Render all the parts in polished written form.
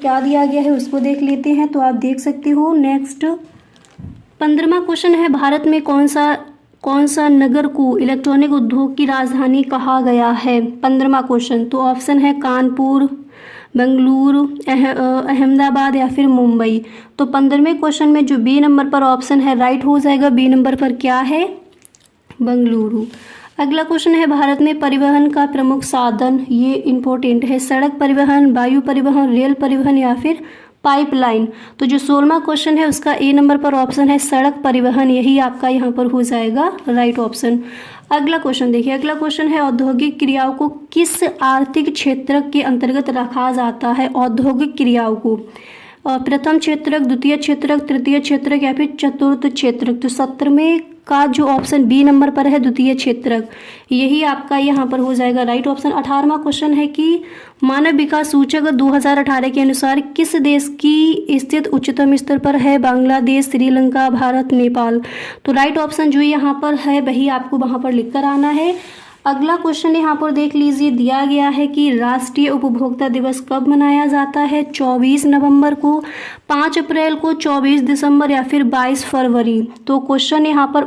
क्या दिया गया है उसको देख लेते हैं। तो आप देख सकते हो नेक्स्ट 15वां क्वेश्चन है, भारत में कौन सा नगर को इलेक्ट्रॉनिक उद्योग की राजधानी कहा गया है। 15वां क्वेश्चन, तो ऑप्शन है कानपुर, बेंगलुरु, अहमदाबाद या फिर मुंबई। तो 15वें क्वेश्चन में जो बी नंबर पर ऑप्शन है राइट हो जाएगा। बी नंबर पर क्या है, बेंगलुरु। अगला क्वेश्चन है, भारत में परिवहन का प्रमुख साधन, ये इंपॉर्टेंट है, सड़क परिवहन, वायु परिवहन, रेल परिवहन या फिर पाइपलाइन। तो जो 16वां क्वेश्चन है उसका ए नंबर पर ऑप्शन है सड़क परिवहन, यही आपका यहाँ पर हो जाएगा राइट ऑप्शन। अगला क्वेश्चन देखिए, अगला क्वेश्चन है, औद्योगिक क्रियाओं को किस आर्थिक क्षेत्र के अंतर्गत रखा जाता है। औद्योगिक क्रियाओं को प्रथम क्षेत्रक, द्वितीय क्षेत्रक, तृतीय क्षेत्रक या फिर चतुर्थ क्षेत्रक। तो 17वें का जो ऑप्शन बी नंबर पर है द्वितीय क्षेत्रक, यही आपका यहाँ पर हो जाएगा राइट ऑप्शन। 18वां क्वेश्चन है कि मानव विकास सूचक 2018 के अनुसार किस देश की स्थिति उच्चतम स्तर पर है। बांग्लादेश, श्रीलंका, भारत, नेपाल। तो राइट ऑप्शन जो यहाँ पर है वही आपको वहाँ पर लिख कर आना है। अगला क्वेश्चन यहाँ पर देख लीजिए, दिया गया है कि राष्ट्रीय उपभोक्ता दिवस कब मनाया जाता है। 24 नवंबर को, 5 अप्रैल को, 24 दिसंबर या फिर 22 फरवरी। तो क्वेश्चन यहाँ पर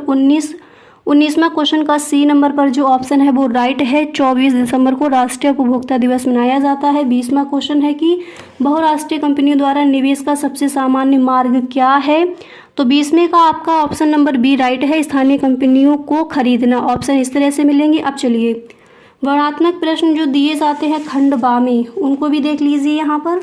19वां क्वेश्चन का सी नंबर पर जो ऑप्शन है वो राइट है। 24 दिसंबर को राष्ट्रीय उपभोक्ता दिवस मनाया जाता है। 20वां क्वेश्चन है कि बहुराष्ट्रीय कंपनियों द्वारा निवेश का सबसे सामान्य मार्ग क्या है। तो 20वें का आपका ऑप्शन नंबर बी राइट है, स्थानीय कंपनियों को खरीदना। ऑप्शन इस तरह से मिलेंगे। अब चलिए वर्णनात्मक प्रश्न जो दिए जाते हैं खंड बा में, उनको भी देख लीजिए यहाँ पर।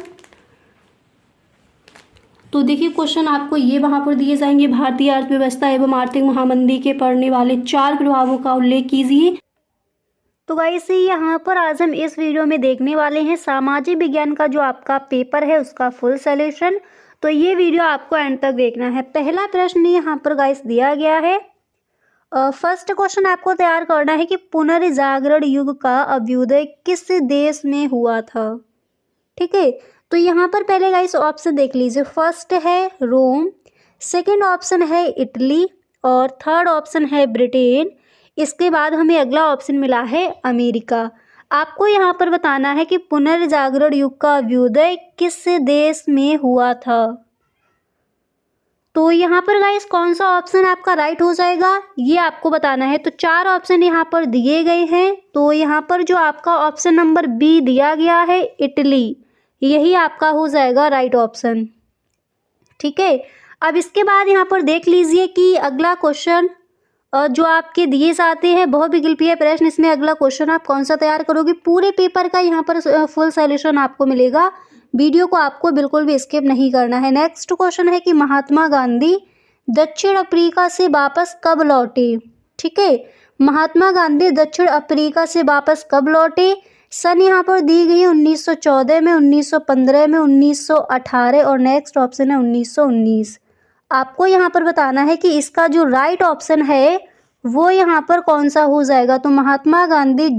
तो देखिए क्वेश्चन आपको ये वहाँ पर दिए जाएंगे, भारतीय अर्थव्यवस्था एवं आर्थिक महामंदी के पड़ने वाले 4 प्रभावों का उल्लेख कीजिए। तो गाइस यहाँ पर आज हम इस वीडियो में देखने वाले हैं सामाजिक विज्ञान का जो आपका पेपर है उसका फुल सॉल्यूशन। तो ये वीडियो आपको एंड तक देखना है। पहला प्रश्न यहाँ पर गाइस दिया गया है, फर्स्ट क्वेश्चन आपको तैयार करना है कि पुनर्जागरण युग का अभ्युदय किस देश में हुआ था। ठीक है, तो यहाँ पर पहले गाइस ऑप्शन देख लीजिए। फर्स्ट है रोम, सेकंड ऑप्शन है इटली और थर्ड ऑप्शन है ब्रिटेन। इसके बाद हमें अगला ऑप्शन मिला है अमेरिका। आपको यहाँ पर बताना है कि पुनर्जागरण युग का अभ्युदय किस देश में हुआ था। तो यहाँ पर गाइस कौन सा ऑप्शन आपका राइट हो जाएगा ये आपको बताना है। तो 4 ऑप्शन यहाँ पर दिए गए हैं। तो यहाँ पर जो आपका ऑप्शन नंबर बी दिया गया है इटली, यही आपका हो जाएगा राइट ऑप्शन। ठीक है, अब इसके बाद यहाँ पर देख लीजिए कि अगला क्वेश्चन जो आपके दिए जाते हैं बहुविकल्पीय प्रश्न, इसमें अगला क्वेश्चन आप कौन सा तैयार करोगे। पूरे पेपर का यहाँ पर फुल सॉल्यूशन आपको मिलेगा, वीडियो को आपको बिल्कुल भी स्किप नहीं करना है। नेक्स्ट क्वेश्चन है कि महात्मा गांधी दक्षिण अफ्रीका से वापस कब लौटे। ठीक है, महात्मा गांधी दक्षिण अफ्रीका से वापस कब लौटे। सन यहाँ पर दी गई है 1914 में, 1915 में, 1918 और नेक्स्ट ऑप्शन है 1919। आपको यहाँ पर बताना है कि इसका जो राइट ऑप्शन है वो यहाँ पर कौन सा हो जाएगा। तो महात्मा गांधी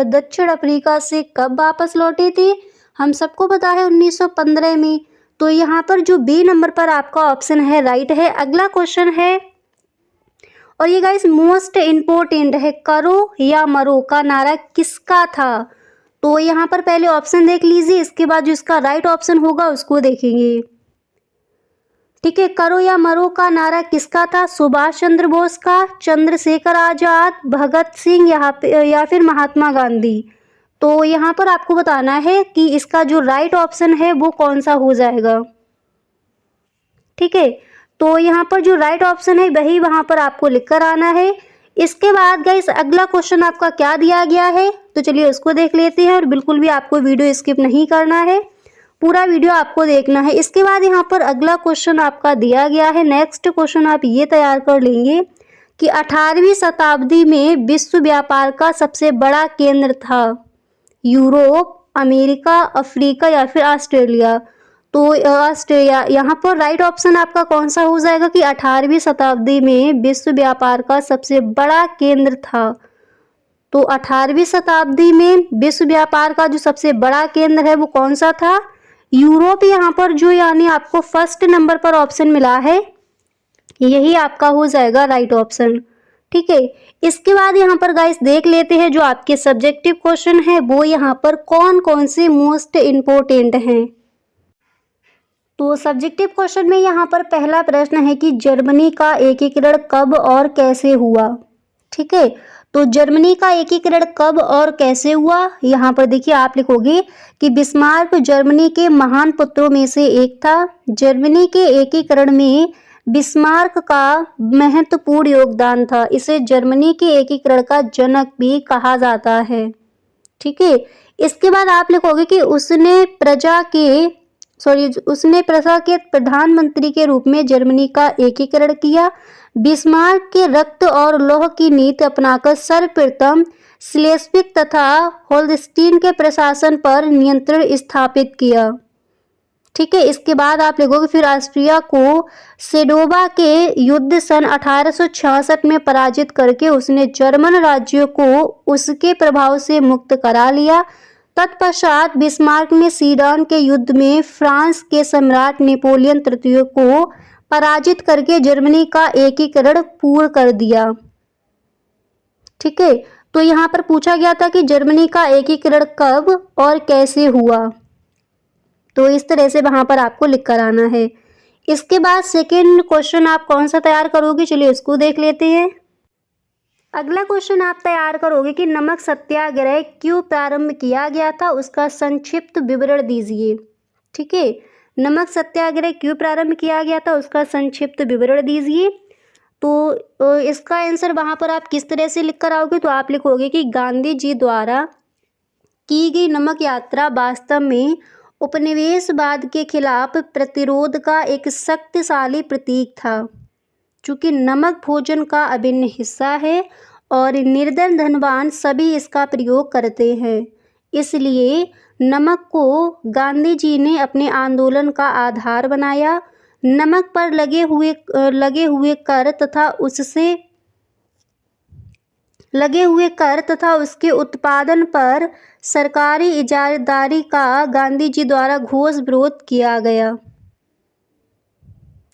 दक्षिण अफ्रीका से कब वापस लौटे थे, हम सबको पता है 1915 में। तो यहाँ पर जो बी नंबर पर आपका ऑप्शन है राइट है। अगला क्वेश्चन है और ये गाइस मोस्ट इम्पोर्टेंट है, करो या मरो का नारा किसका था। तो यहाँ पर पहले ऑप्शन देख लीजिए, इसके बाद जो इसका राइट ऑप्शन होगा उसको देखेंगे। ठीक है, करो या मरो का नारा किसका था। सुभाष चंद्र बोस का, चंद्रशेखर आजाद, भगत सिंह या फिर महात्मा गांधी। तो यहाँ पर आपको बताना है कि इसका जो राइट ऑप्शन है वो कौन सा हो जाएगा। ठीक है, तो यहाँ पर जो राइट ऑप्शन है वही वहाँ पर आपको लिख कर आना है। इसके बाद गाइस अगला क्वेश्चन आपका क्या दिया गया है, तो चलिए उसको देख लेते हैं। और बिल्कुल भी आपको वीडियो स्किप नहीं करना है, पूरा वीडियो आपको देखना है। इसके बाद यहाँ पर अगला क्वेश्चन आपका दिया गया है। नेक्स्ट क्वेश्चन आप ये तैयार कर लेंगे कि 18वीं शताब्दी में विश्व व्यापार का सबसे बड़ा केंद्र था यूरोप, अमेरिका, अफ्रीका या फिर ऑस्ट्रेलिया। तो ऑस्ट्रेलिया, यहाँ पर राइट ऑप्शन आपका कौन सा हो जाएगा कि 18वीं शताब्दी में विश्व व्यापार का सबसे बड़ा केंद्र था। तो 18वीं शताब्दी में विश्व व्यापार का जो सबसे बड़ा केंद्र है वो कौन सा था, यूरोप। यहाँ पर जो यानी आपको फर्स्ट नंबर पर ऑप्शन मिला है, यही आपका हो जाएगा राइट ऑप्शन। ठीक है, इसके बाद यहाँ पर गाइस देख लेते हैं जो आपके सब्जेक्टिव क्वेश्चन है वो यहाँ पर कौन कौन से मोस्ट इम्पोर्टेंट हैं। तो सब्जेक्टिव क्वेश्चन में यहाँ पर पहला प्रश्न है कि जर्मनी का एकीकरण कब और कैसे हुआ। ठीक है, तो जर्मनी का एकीकरण कब और कैसे हुआ, यहाँ पर देखिए आप लिखोगे कि बिस्मार्क जर्मनी के महान पुत्रों में से एक था। जर्मनी के एकीकरण में बिस्मार्क का महत्वपूर्ण योगदान था। इसे जर्मनी के एकीकरण का जनक भी कहा जाता है। ठीक है, इसके बाद आप लिखोगे कि उसने प्रजा के प्रधानमंत्री के रूप में जर्मनी का एकीकरण किया। बिस्मार्क के रक्त और लौह की नीति अपनाकर सर्वप्रथम स्लेस्विक तथा होल्स्टीन के प्रशासन पर नियंत्रण स्थापित किया। ठीक है, इसके बाद आप लिखोगे फिर ऑस्ट्रिया को सेडोवा के युद्ध सन 1866 में पराजित करके उसने जर्मन राज्यों को उसके प्रभाव से मुक्त करा लिया। तत्पश्चात बिस्मार्क ने सीडन के युद्ध में फ्रांस के सम्राट नेपोलियन तृतीय को पराजित करके जर्मनी का एकीकरण पूर्ण कर दिया। ठीक है, तो यहाँ पर पूछा गया था कि जर्मनी का एकीकरण कब और कैसे हुआ, तो इस तरह से वहां पर आपको लिख कर आना है। इसके बाद सेकेंड क्वेश्चन आप कौन सा तैयार करोगे, चलिए उसको देख लेते हैं। अगला क्वेश्चन आप तैयार करोगे कि नमक सत्याग्रह क्यों प्रारंभ किया गया था, उसका संक्षिप्त विवरण दीजिए। ठीक है, नमक सत्याग्रह क्यों प्रारंभ किया गया था, उसका संक्षिप्त विवरण दीजिए। तो इसका आंसर वहाँ पर आप किस तरह से लिख कर आओगे, तो आप लिखोगे कि गांधी जी द्वारा की गई नमक यात्रा वास्तव में उपनिवेशवाद के खिलाफ प्रतिरोध का एक शक्तिशाली प्रतीक था। चूँकि नमक भोजन का अभिन्न हिस्सा है और निर्धन धनवान सभी इसका प्रयोग करते हैं, इसलिए नमक को गांधी जी ने अपने आंदोलन का आधार बनाया। नमक पर लगे हुए कर तथा उसके उत्पादन पर सरकारी इजारादारी का गांधी जी द्वारा घोष विरोध किया गया।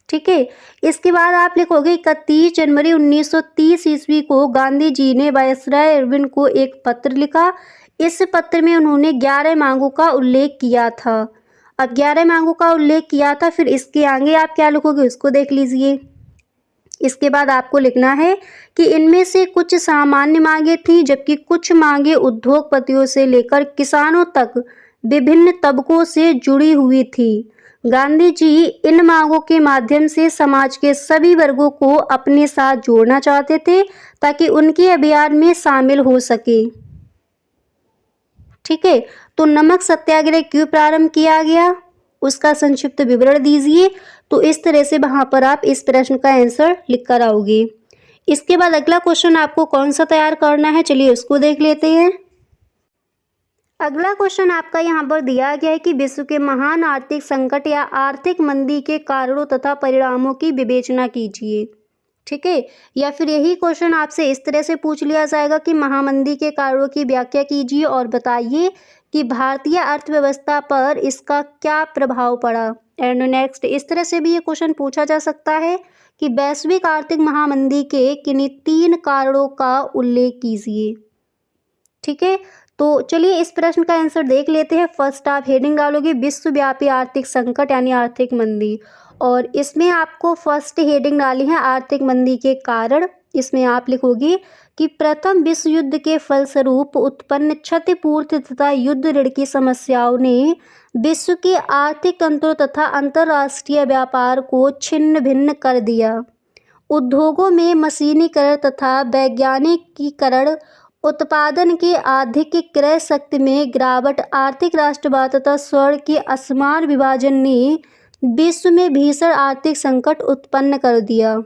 ठीक है, इसके बाद आप लिखोगे 31 जनवरी 1930 ईस्वी को गांधी जी ने वायसराय इरविन को एक पत्र लिखा। इस पत्र में उन्होंने 11 मांगों का उल्लेख किया था। अब 11 मांगों का उल्लेख किया था, फिर इसके आगे आप क्या लिखोगे उसको देख लीजिए। इसके बाद आपको लिखना है कि इनमें से कुछ सामान्य मांगे थीं, जबकि कुछ मांगे उद्योगपतियों से लेकर किसानों तक विभिन्न तबकों से जुड़ी हुई थी। गांधी जी इन मांगों के माध्यम से समाज के सभी वर्गों को अपने साथ जोड़ना चाहते थे ताकि उनके अभियान में शामिल हो सके। ठीक है, तो नमक सत्याग्रह क्यों प्रारंभ किया गया, उसका संक्षिप्त विवरण दीजिए। तो इस तरह से वहां पर आप इस प्रश्न का आंसर लिख कर आओगे। इसके बाद अगला क्वेश्चन आपको कौन सा तैयार करना है, चलिए उसको देख लेते हैं। अगला क्वेश्चन आपका यहाँ पर दिया गया है कि विश्व के महान आर्थिक संकट या आर्थिक मंदी के कारणों तथा परिणामों की विवेचना कीजिए। ठीक है, या फिर यही क्वेश्चन आपसे इस तरह से पूछ लिया जाएगा कि महामंदी के कारणों की व्याख्या कीजिए और बताइए कि भारतीय अर्थव्यवस्था पर इसका क्या प्रभाव पड़ा। एंड नेक्स्ट, इस तरह से भी ये क्वेश्चन पूछा जा सकता है कि वैश्विक आर्थिक महामंदी के किन्हीं 3 कारणों का उल्लेख कीजिए। ठीक है, तो चलिए इस प्रश्न का आंसर देख लेते हैं। फर्स्ट आप हेडिंग डालोगे विश्वव्यापी आर्थिक संकट यानी आर्थिक मंदी, और इसमें आपको फर्स्ट हेडिंग डाली है आर्थिक मंदी के कारण। इसमें आप लिखोगे कि प्रथम विश्व युद्ध के फलस्वरूप उत्पन्न क्षतिपूर्ति तथा युद्ध ऋण की समस्याओं ने विश्व के आर्थिक तंत्रों तथा अंतर्राष्ट्रीय व्यापार को छिन्न भिन्न कर दिया। उद्योगों में मशीनीकरण तथा वैज्ञानिकीकरण, उत्पादन के अधिक क्रय शक्ति में गिरावट, आर्थिक राष्ट्रवाद तथा स्वर्ण के असमान विभाजन ने विश्व में भीषण आर्थिक संकट उत्पन्न कर दिया।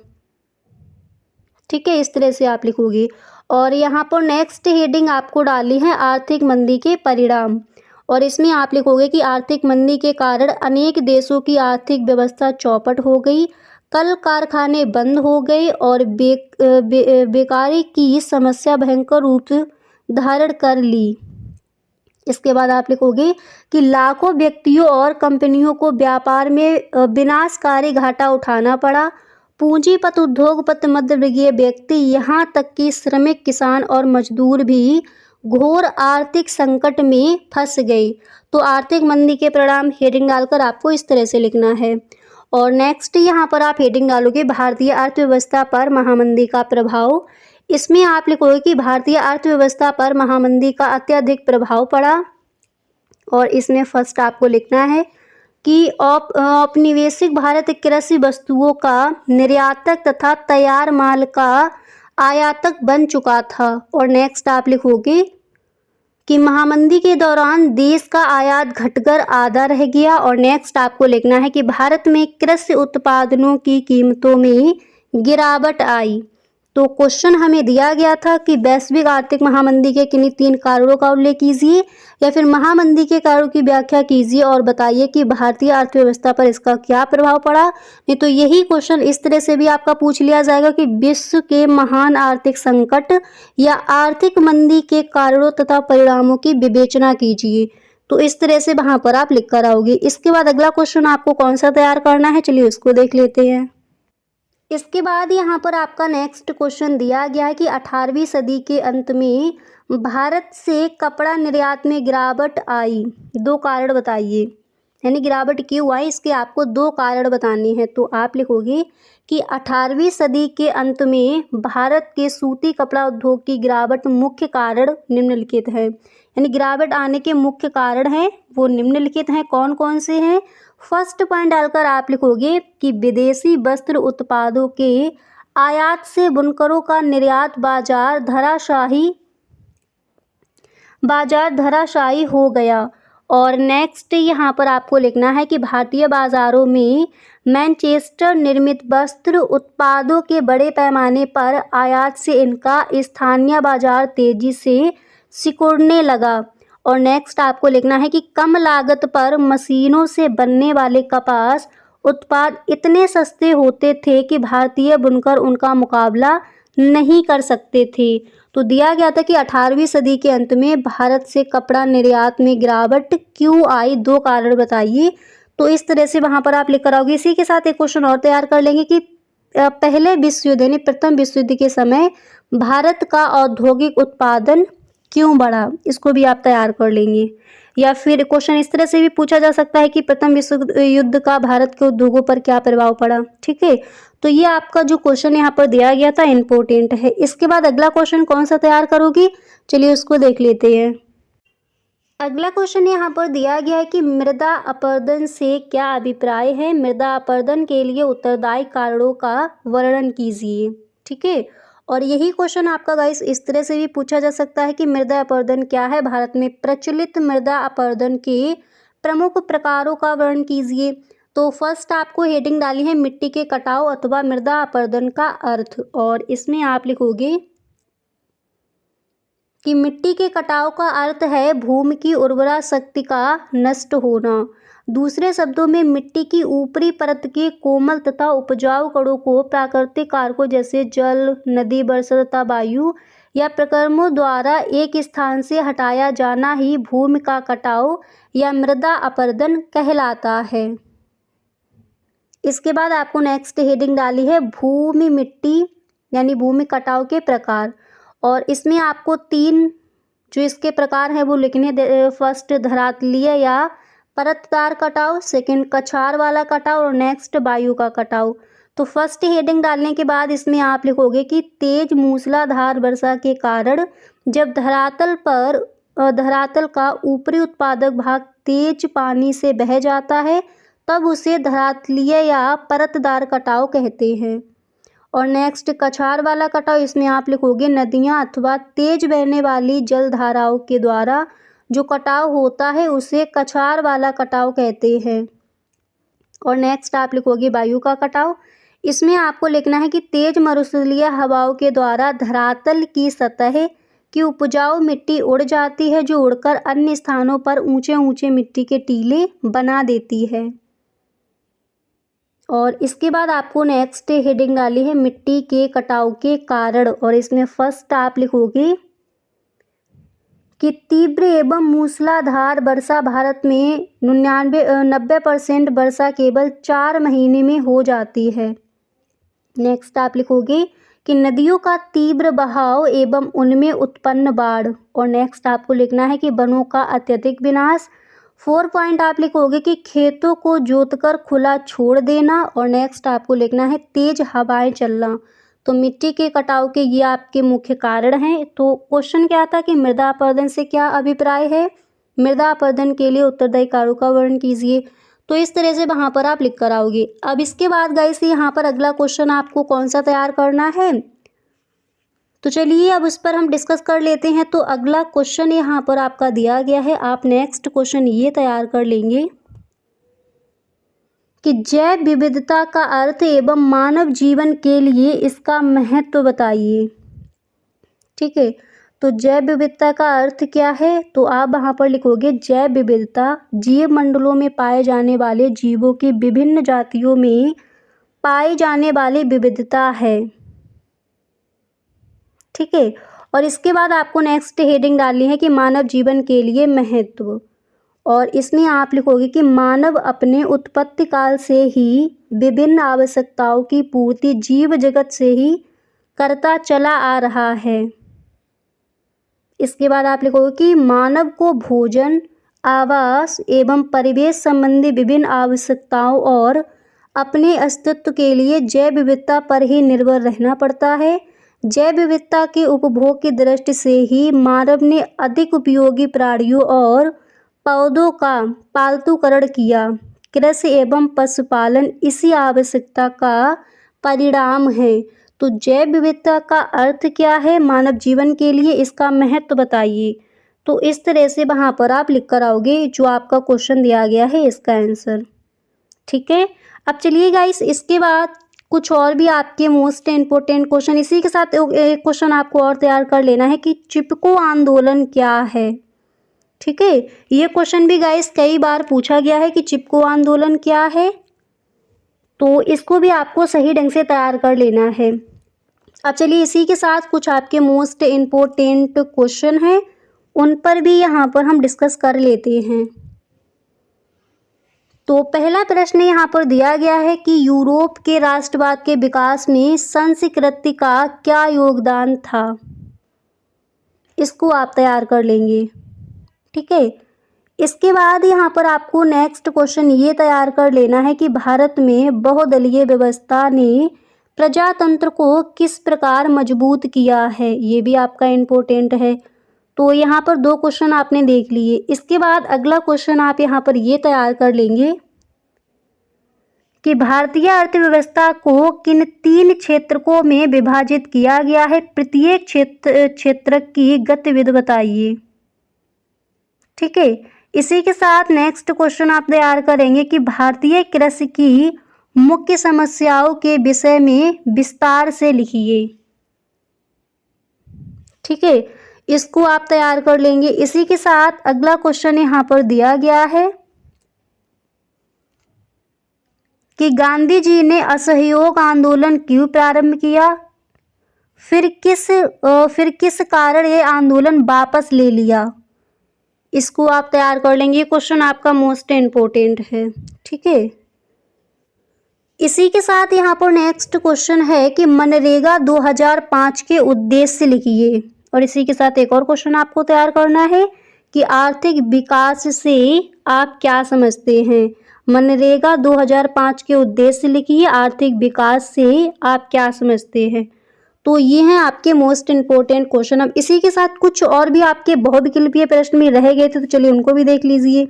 ठीक है, इस तरह से आप लिखोगे। और यहाँ पर नेक्स्ट हेडिंग आपको डाली है आर्थिक मंदी के परिणाम, और इसमें आप लिखोगे कि आर्थिक मंदी के कारण अनेक देशों की आर्थिक व्यवस्था चौपट हो गई, कल कारखाने बंद हो गए और बेकारी की समस्या भयंकर रूप धारण कर ली। इसके बाद आप लिखोगे कि लाखों व्यक्तियों और कंपनियों को व्यापार में विनाशकारी घाटा उठाना पड़ा। पूंजीपत, उद्योगपति, मध्यवर्गीय व्यक्ति, यहाँ तक कि श्रमिक, किसान और मजदूर भी घोर आर्थिक संकट में फंस गई। तो आर्थिक मंदी के परिणाम हेडिंग डालकर आपको इस तरह से लिखना है। और नेक्स्ट यहाँ पर आप हेडिंग डालोगे भारतीय अर्थव्यवस्था पर महामंदी का प्रभाव। इसमें आप लिखोगे कि भारतीय अर्थव्यवस्था पर महामंदी का अत्यधिक प्रभाव पड़ा। और इसमें फर्स्ट आपको लिखना है कि औपनिवेशिक भारत कृषि वस्तुओं का निर्यातक तथा तैयार माल का आयातक बन चुका था। और नेक्स्ट आप लिखोगे कि महामंदी के दौरान देश का आयात घटकर आधा रह गया। और नेक्स्ट आपको लिखना है कि भारत में कृषि उत्पादनों की कीमतों में गिरावट आई। तो क्वेश्चन हमें दिया गया था कि वैश्विक आर्थिक महामंदी के किन्हीं 3 कारणों का उल्लेख कीजिए या फिर महामंदी के कारणों की व्याख्या कीजिए और बताइए कि भारतीय अर्थव्यवस्था पर इसका क्या प्रभाव पड़ा। नहीं तो यही क्वेश्चन इस तरह से भी आपका पूछ लिया जाएगा कि विश्व के महान आर्थिक संकट या आर्थिक मंदी के कारणों तथा परिणामों की विवेचना कीजिए। तो इस तरह से वहां पर आप लिख कर आओगे। इसके बाद अगला क्वेश्चन आपको कौन सा तैयार करना है, चलिए उसको देख लेते हैं। इसके बाद यहाँ पर आपका नेक्स्ट क्वेश्चन दिया गया है कि 18वीं सदी के अंत में भारत से कपड़ा निर्यात में गिरावट आई, 2 कारण बताइए। यानी गिरावट क्यों आई, इसके आपको 2 कारण बताने हैं। तो आप लिखोगे कि 18वीं सदी के अंत में भारत के सूती कपड़ा उद्योग की गिरावट मुख्य कारण निम्नलिखित है। यानी गिरावट आने के मुख्य कारण हैं वो निम्नलिखित हैं। कौन कौन से हैं? फर्स्ट पॉइंट डालकर आप लिखोगे कि विदेशी वस्त्र उत्पादों के आयात से बुनकरों का निर्यात बाजार धराशायी हो गया। और नेक्स्ट यहाँ पर आपको लिखना है कि भारतीय बाजारों में मैनचेस्टर निर्मित वस्त्र उत्पादों के बड़े पैमाने पर आयात से इनका स्थानीय बाजार तेजी से सिकुड़ने लगा। और नेक्स्ट आपको लिखना है कि कम लागत पर मशीनों से बनने वाले कपास उत्पाद इतने सस्ते होते थे कि भारतीय बुनकर उनका मुकाबला नहीं कर सकते थे। तो दिया गया था कि 18वीं सदी के अंत में भारत से कपड़ा निर्यात में गिरावट क्यों आई, 2 कारण बताइए। तो इस तरह से वहाँ पर आप लिख कर आओगे। इसी के साथ एक क्वेश्चन और तैयार कर लेंगे कि पहले विश्व युद्ध यानी प्रथम विश्व युद्ध के समय भारत का औद्योगिक उत्पादन क्यों बढ़ा, इसको भी आप तैयार कर लेंगे। या फिर क्वेश्चन इस तरह से भी पूछा जा सकता है कि प्रथम विश्व युद्ध का भारत के उद्योगों पर क्या प्रभाव पड़ा। ठीक है, तो ये आपका जो क्वेश्चन यहाँ पर दिया गया था इम्पोर्टेंट है। इसके बाद अगला क्वेश्चन कौन सा तैयार करोगी, चलिए उसको देख लेते हैं। अगला क्वेश्चन यहाँ पर दिया गया है कि मृदा अपरदन से क्या अभिप्राय है। मृदा अपरदन के लिए उत्तरदायी कारणों का वर्णन कीजिए। ठीक है, और यही क्वेश्चन आपका गाइस इस तरह से भी पूछा जा सकता है कि मृदा अपरदन क्या है। भारत में प्रचलित मृदा अपरदन के प्रमुख प्रकारों का वर्णन कीजिए। तो फर्स्ट आपको हेडिंग डाली है मिट्टी के कटाव अथवा मृदा अपरदन का अर्थ। और इसमें आप लिखोगे कि मिट्टी के कटाव का अर्थ है भूमि की उर्वरा शक्ति का नष्ट होना। दूसरे शब्दों में मिट्टी की ऊपरी परत के कोमल तथा उपजाऊ कणों को प्राकृतिक कारकों जैसे जल, नदी, वर्षा तथा वायु या प्रक्रमों द्वारा एक स्थान से हटाया जाना ही भूमि का कटाव या मृदा अपरदन कहलाता है। इसके बाद आपको नेक्स्ट हेडिंग डाली है भूमि मिट्टी यानी भूमि कटाव के प्रकार। और इसमें आपको 3 जो इसके प्रकार हैं वो लिखने। फर्स्ट धरातलीय या परतदार कटाव, सेकंड कछार वाला कटाव और नेक्स्ट वायु का कटाव। तो फर्स्ट हेडिंग डालने के बाद इसमें आप लिखोगे कि तेज मूसलाधार वर्षा के कारण जब धरातल का ऊपरी उत्पादक भाग तेज पानी से बह जाता है तब उसे धरातलीय या परतदार कटाव कहते हैं। और नेक्स्ट कछार वाला कटाव, इसमें आप लिखोगे नदियाँ अथवा तेज बहने वाली जल धाराओं के द्वारा जो कटाव होता है उसे कछार वाला कटाव कहते हैं। और नेक्स्ट आप लिखोगे वायु का कटाव। इसमें आपको लिखना है कि तेज मरुस्थलीय हवाओं के द्वारा धरातल की सतह की उपजाऊ मिट्टी उड़ जाती है जो उड़कर अन्य स्थानों पर ऊंचे ऊंचे मिट्टी के टीले बना देती है। और इसके बाद आपको नेक्स्ट हेडिंग डाली है मिट्टी के कटाव के कारण। और इसमें फर्स्ट आप लिखोगे कि तीव्र एवं मूसलाधार वर्षा भारत में 90% वर्षा केवल 4 महीने में हो जाती है। नेक्स्ट आप लिखोगे कि नदियों का तीव्र बहाव एवं उनमें उत्पन्न बाढ़। और नेक्स्ट आपको लिखना है कि वनों का अत्यधिक विनाश। 4 पॉइंट आप लिखोगे कि खेतों को जोतकर खुला छोड़ देना। और नेक्स्ट आपको लिखना है तेज हवाएं चलना। तो मिट्टी के कटाव के ये आपके मुख्य कारण हैं। तो क्वेश्चन क्या था कि मृदा अपरदन से क्या अभिप्राय है, मृदा अपरदन के लिए उत्तरदायी कारों का वर्णन कीजिए। तो इस तरह से वहाँ पर आप लिख कर आओगे। अब इसके बाद गाइस यहाँ पर अगला क्वेश्चन आपको कौन सा तैयार करना है, तो चलिए अब उस पर हम डिस्कस कर लेते हैं। तो अगला क्वेश्चन यहाँ पर आपका दिया गया है, आप नेक्स्ट क्वेश्चन ये तैयार कर लेंगे कि जैव विविधता का अर्थ एवं मानव जीवन के लिए इसका महत्व बताइए। ठीक है, तो जैव विविधता का अर्थ क्या है, तो आप वहाँ पर लिखोगे जैव विविधता जीव मंडलों में पाए जाने वाले जीवों की विभिन्न जातियों में पाई जाने वाली विविधता है। ठीक है, और इसके बाद आपको नेक्स्ट हेडिंग डालनी है कि मानव जीवन के लिए महत्व। और इसमें आप लिखोगे कि मानव अपने उत्पत्ति काल से ही विभिन्न आवश्यकताओं की पूर्ति जीव जगत से ही करता चला आ रहा है। इसके बाद आप लिखोगे कि मानव को भोजन, आवास एवं परिवेश संबंधी विभिन्न आवश्यकताओं और अपने अस्तित्व के लिए जैव विविधता पर ही निर्भर रहना पड़ता है। जैव विविधता के उपभोग की दृष्टि से ही मानव ने अधिक उपयोगी प्राणियों और पौधों का पालतूकरण किया। कृषि एवं पशुपालन इसी आवश्यकता का परिणाम है। तो जैव विविधता का अर्थ क्या है मानव जीवन के लिए, इसका महत्व बताइए। तो इस तरह से वहाँ पर आप लिख कर आओगे जो आपका क्वेश्चन दिया गया है इसका आंसर। ठीक है, अब चलिए गाइस इसके बाद कुछ और भी आपके मोस्ट इम्पोर्टेंट क्वेश्चन, इसी के साथ एक क्वेश्चन आपको और तैयार कर लेना है कि चिपको आंदोलन क्या है। ठीक है, ये क्वेश्चन भी गाइस कई बार पूछा गया है कि चिपको आंदोलन क्या है, तो इसको भी आपको सही ढंग से तैयार कर लेना है। अब चलिए इसी के साथ कुछ आपके मोस्ट इम्पोर्टेंट क्वेश्चन हैं, उन पर भी यहाँ पर हम डिस्कस कर लेते हैं। तो पहला प्रश्न यहाँ पर दिया गया है कि यूरोप के राष्ट्रवाद के विकास में संस्कृति का क्या योगदान था। इसको आप तैयार कर लेंगे। ठीक है, इसके बाद यहाँ पर आपको नेक्स्ट क्वेश्चन ये तैयार कर लेना है कि भारत में बहुदलीय व्यवस्था ने प्रजातंत्र को किस प्रकार मजबूत किया है। ये भी आपका इम्पोर्टेंट है। तो यहाँ पर 2 क्वेश्चन आपने देख लिए। इसके बाद अगला क्वेश्चन आप यहाँ पर ये तैयार कर लेंगे कि भारतीय अर्थव्यवस्था को किन 3 क्षेत्रकों में विभाजित किया गया है, प्रत्येक क्षेत्र की गतिविधि बताइए। ठीक है, इसी के साथ नेक्स्ट क्वेश्चन आप तैयार करेंगे कि भारतीय कृषि की मुख्य समस्याओं के विषय में विस्तार से लिखिए। ठीक है, इसको आप तैयार कर लेंगे। इसी के साथ अगला क्वेश्चन यहाँ पर दिया गया है कि गांधी जी ने असहयोग आंदोलन क्यों प्रारंभ किया, फिर किस कारण ये आंदोलन वापस ले लिया। इसको आप तैयार कर लेंगे। ये क्वेश्चन आपका मोस्ट इम्पोर्टेंट है। ठीक है, इसी के साथ यहाँ पर नेक्स्ट क्वेश्चन है कि मनरेगा 2005 के उद्देश्य लिखिए। और इसी के साथ एक और क्वेश्चन आपको तैयार करना है कि आर्थिक विकास से आप क्या समझते हैं। मनरेगा 2005 के उद्देश्य लिखिए, आर्थिक विकास से आप क्या समझते हैं। तो ये हैं आपके मोस्ट इम्पोर्टेंट क्वेश्चन। अब इसी के साथ कुछ और भी आपके बहुविकल्पीय प्रश्न में रह गए थे, तो चलिए उनको भी देख लीजिए।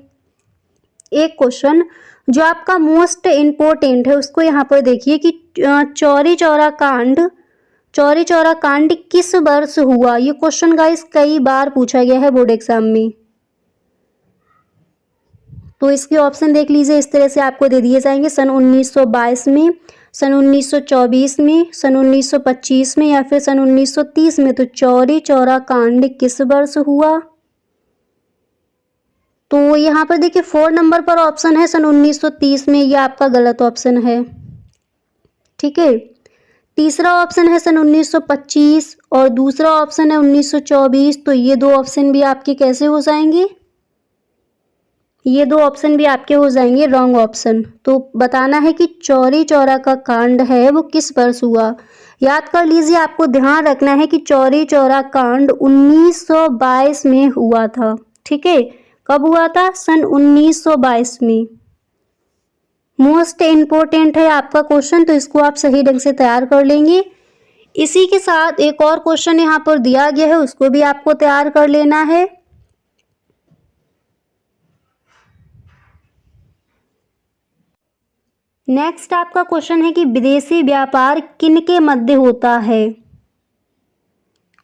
एक क्वेश्चन जो आपका मोस्ट इम्पोर्टेंट है उसको यहाँ पर देखिए कि चौरी चौरा कांड किस वर्ष हुआ। ये क्वेश्चन गाइस कई बार पूछा गया है बोर्ड एग्जाम में। तो इसके ऑप्शन देख लीजिए, इस तरह से आपको दे दिए जाएंगे। सन 1922 में, सन 1924 में, सन 1925 में या फिर सन 1930 में। तो चौरी चौरा कांड किस वर्ष हुआ। तो यहाँ पर देखिए 4 नंबर पर ऑप्शन है सन 1930 में, ये आपका गलत ऑप्शन है। ठीक है, तीसरा ऑप्शन है सन 1925 और दूसरा ऑप्शन है 1924। तो ये 2 ऑप्शन भी आपके कैसे हो जाएंगे, ये दो ऑप्शन भी आपके हो जाएंगे रॉन्ग ऑप्शन। तो बताना है कि चौरी चौरा का कांड है वो किस वर्ष हुआ। याद कर लीजिए, आपको ध्यान रखना है कि चौरी चौरा कांड 1922 में हुआ था। ठीक है, कब हुआ था? सन 1922 में। मोस्ट इम्पोर्टेंट है आपका क्वेश्चन, तो इसको आप सही ढंग से तैयार कर लेंगे। इसी के साथ एक और क्वेश्चन यहाँ पर दिया गया है, उसको भी आपको तैयार कर लेना है। नेक्स्ट आपका क्वेश्चन है कि विदेशी व्यापार किनके मध्य होता है।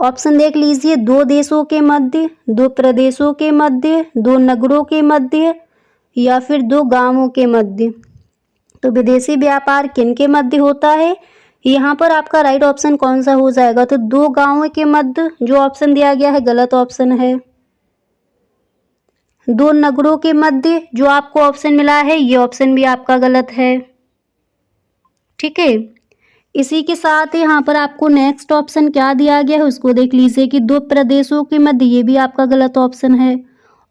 ऑप्शन देख लीजिए, दो देशों के मध्य, दो प्रदेशों के मध्य, दो नगरों के मध्य या फिर दो गांवों के मध्य। तो विदेशी व्यापार किनके मध्य होता है, यहाँ पर आपका राइट ऑप्शन कौन सा हो जाएगा? तो दो गांवों के मध्य जो ऑप्शन दिया गया है गलत ऑप्शन है। दो नगरों के मध्य जो आपको ऑप्शन मिला है ये ऑप्शन भी आपका गलत है। ठीक है, इसी के साथ यहाँ पर आपको नेक्स्ट ऑप्शन क्या दिया गया है उसको देख लीजिए कि दो प्रदेशों के मध्य, ये भी आपका गलत ऑप्शन है।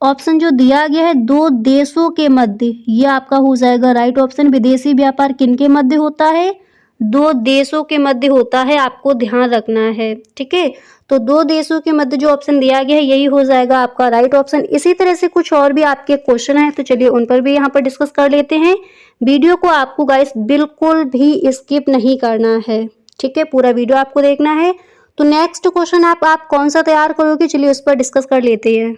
ऑप्शन जो दिया गया है दो देशों के मध्य, ये आपका हो जाएगा राइट ऑप्शन। विदेशी व्यापार किनके मध्य होता है? दो देशों के मध्य होता है, आपको ध्यान रखना है। ठीक है, तो दो देशों के मध्य जो ऑप्शन दिया गया है यही हो जाएगा आपका राइट ऑप्शन। इसी तरह से कुछ और भी आपके क्वेश्चन हैं, तो चलिए उन पर भी यहाँ पर डिस्कस कर लेते हैं। वीडियो को आपको गाइस बिल्कुल भी स्किप नहीं करना है। ठीक है, पूरा वीडियो आपको देखना है। तो नेक्स्ट क्वेश्चन आप कौन सा तैयार करोगे, चलिए उस पर डिस्कस कर लेते हैं।